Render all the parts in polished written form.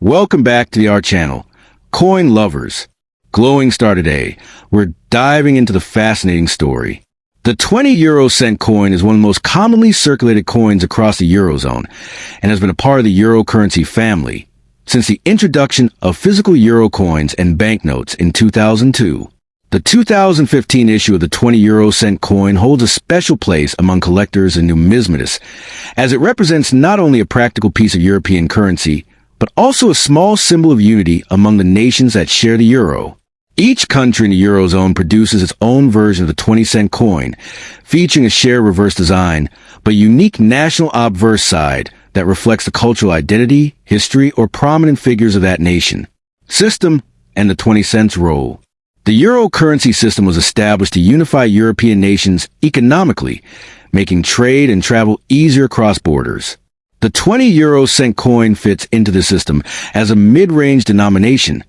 Welcome back to our channel, Coin Lovers. Glowing Star today, we're diving into the fascinating story. The 20 euro cent coin is one of the most commonly circulated coins across the Eurozone and has been a part of the euro currency family since the introduction of physical euro coins and banknotes in 2002. The 2015 issue of the 20 euro cent coin holds a special place among collectors and numismatists, as it represents not only a practical piece of European currency, but also a small symbol of unity among the nations that share the euro. Each country in the Eurozone produces its own version of the 20-cent coin, featuring a shared reverse design, but a unique national obverse side that reflects the cultural identity, history, or prominent figures of that nation. System and the 20 cents role. The euro currency system was established to unify European nations economically, making trade and travel easier across borders. The 20 euro cent coin fits into the system as a mid-range denomination,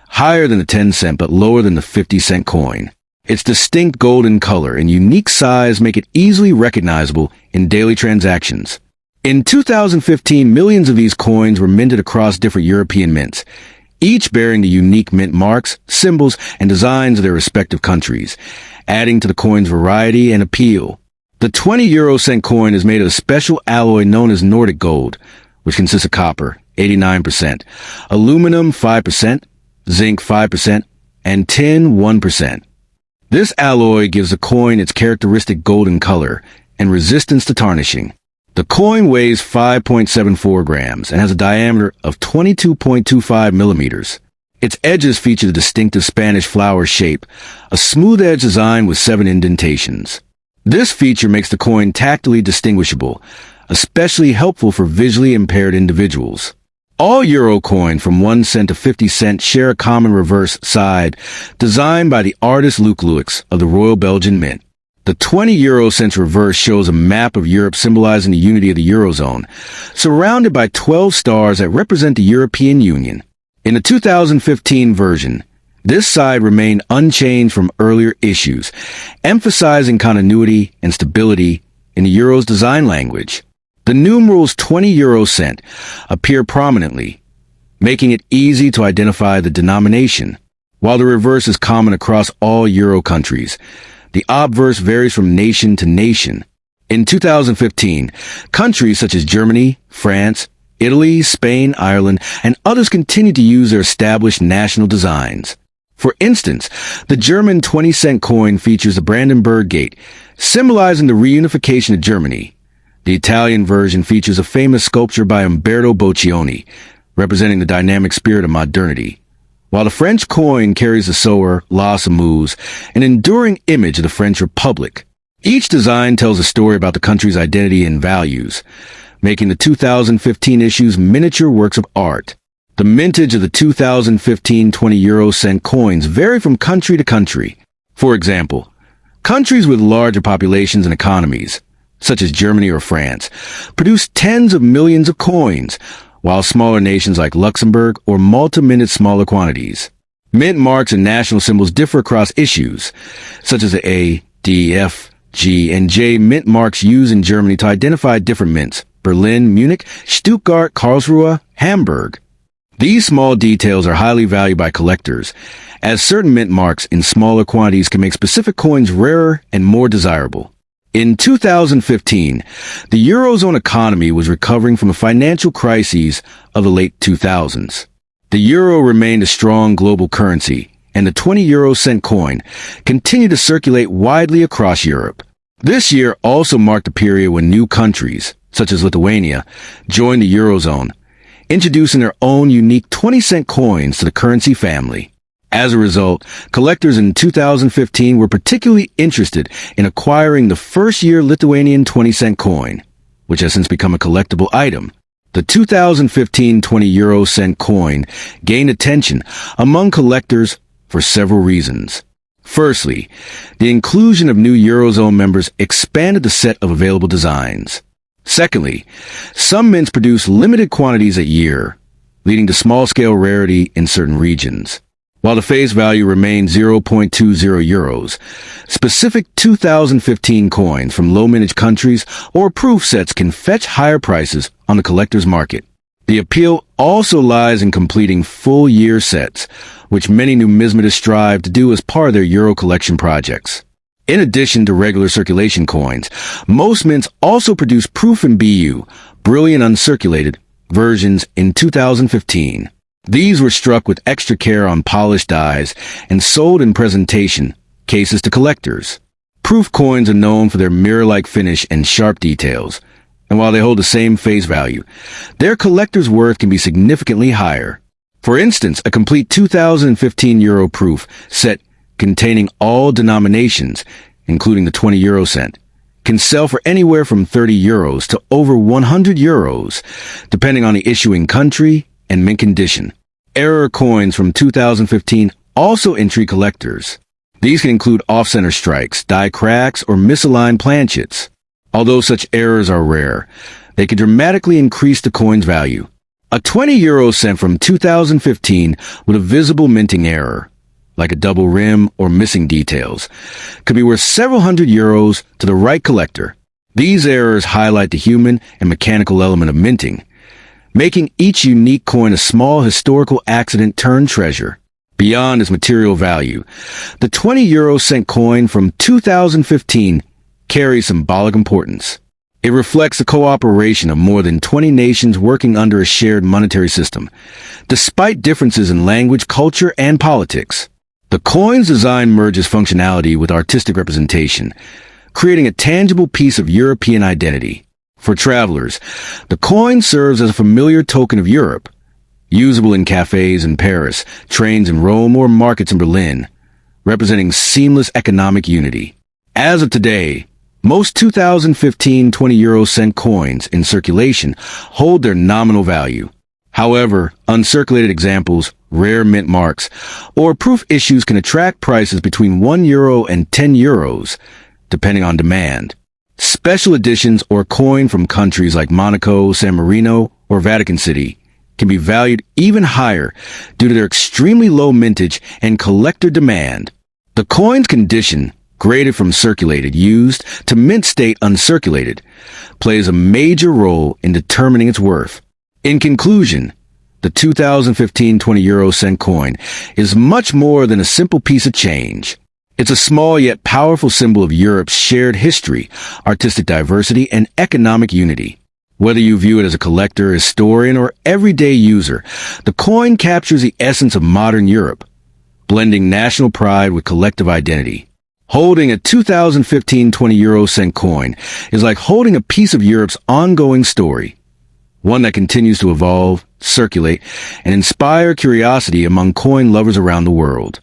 higher than the 10 cent but lower than the 50 cent coin. Its distinct golden color and unique size make it easily recognizable in daily transactions. In 2015, millions of these coins were minted across different European mints, each bearing the unique mint marks, symbols, and designs of their respective countries, adding to the coin's variety and appeal. The 20 euro cent coin is made of a special alloy known as Nordic gold, which consists of copper, 89%, aluminum, 5%, zinc, 5%, and tin, 1%. This alloy gives the coin its characteristic golden color and resistance to tarnishing. The coin weighs 5.74 grams and has a diameter of 22.25 millimeters. Its edges feature the distinctive Spanish flower shape, a smooth edge design with 7 indentations. This feature makes the coin tactily distinguishable, especially helpful for visually impaired individuals. All euro coins from 1 cent to 50 cent share a common reverse side designed by the artist Luc Luix of the Royal Belgian Mint. The 20 euro cents reverse shows a map of Europe symbolizing the unity of the Eurozone, surrounded by 12 stars that represent the European Union. In the 2015 version, this side remained unchanged from earlier issues, emphasizing continuity and stability in the euro's design language. The numerals 20 euro cent appear prominently, making it easy to identify the denomination. While the reverse is common across all euro countries, the obverse varies from nation to nation. In 2015, countries such as Germany, France, Italy, Spain, Ireland, and others continued to use their established national designs. For instance, the German 20-cent coin features the Brandenburg Gate, symbolizing the reunification of Germany. The Italian version features a famous sculpture by Umberto Boccioni, representing the dynamic spirit of modernity, while the French coin carries the Sower, L'Os Amuse, an enduring image of the French Republic. Each design tells a story about the country's identity and values, making the 2015 issues miniature works of art. The mintage of the 2015 20 euro cent coins vary from country to country. For example, countries with larger populations and economies, such as Germany or France, produce tens of millions of coins, while smaller nations like Luxembourg or Malta minted smaller quantities. Mint marks and national symbols differ across issues, such as the A, D, F, G, and J mint marks used in Germany to identify different mints: Berlin, Munich, Stuttgart, Karlsruhe, Hamburg. These small details are highly valued by collectors, as certain mint marks in smaller quantities can make specific coins rarer and more desirable. In 2015, the Eurozone economy was recovering from the financial crises of the late 2000s. The euro remained a strong global currency, and the 20 euro cent coin continued to circulate widely across Europe. This year also marked a period when new countries, such as Lithuania, joined the Eurozone, introducing their own unique 20-cent coins to the currency family. As a result, collectors in 2015 were particularly interested in acquiring the first-year Lithuanian 20-cent coin, which has since become a collectible item. The 2015 20 euro cent coin gained attention among collectors for several reasons. Firstly, the inclusion of new Eurozone members expanded the set of available designs. Secondly, some mints produce limited quantities a year, leading to small-scale rarity in certain regions. While the face value remained 0.20 euros, specific 2015 coins from low-mintage countries or proof sets can fetch higher prices on the collector's market. The appeal also lies in completing full year sets, which many numismatists strive to do as part of their Euro collection projects. In addition to regular circulation coins, most mints also produce proof in BU, brilliant uncirculated, versions in 2015. These were struck with extra care on polished dies and sold in presentation cases to collectors. Proof coins are known for their mirror-like finish and sharp details, and while they hold the same face value, their collector's worth can be significantly higher. For instance, a complete 2015 euro proof set containing all denominations, including the 20 euro cent, can sell for anywhere from 30 euros to over 100 euros, depending on the issuing country and mint condition. Error coins from 2015 also intrigue collectors. These can include off-center strikes, die cracks, or misaligned planchets. Although such errors are rare, they can dramatically increase the coin's value. A 20 euro cent from 2015 with a visible minting error, like a double rim or missing details, could be worth several hundred euros to the right collector. These errors highlight the human and mechanical element of minting, making each unique coin a small historical accident turned treasure. Beyond its material value, the 20 euro cent coin from 2015 carries symbolic importance. It reflects the cooperation of more than 20 nations working under a shared monetary system, despite differences in language, culture, and politics. The coin's design merges functionality with artistic representation, creating a tangible piece of European identity. For travelers, the coin serves as a familiar token of Europe, usable in cafes in Paris, trains in Rome, or markets in Berlin, representing seamless economic unity. As of today, most 2015 20 euro cent coins in circulation hold their nominal value. However, uncirculated examples, rare mint marks, or proof issues can attract prices between 1 euro and 10 euros, depending on demand. Special editions or coin from countries like Monaco, San Marino, or Vatican City can be valued even higher due to their extremely low mintage and collector demand. The coin's condition, graded from circulated used to mint state uncirculated, plays a major role in determining its worth. In conclusion, the 2015 20 euro cent coin is much more than a simple piece of change. It's a small yet powerful symbol of Europe's shared history, artistic diversity, and economic unity. Whether you view it as a collector, historian, or everyday user, the coin captures the essence of modern Europe, blending national pride with collective identity. Holding a 2015 20 euro cent coin is like holding a piece of Europe's ongoing story, one that continues to evolve, circulate, and inspire curiosity among coin lovers around the world.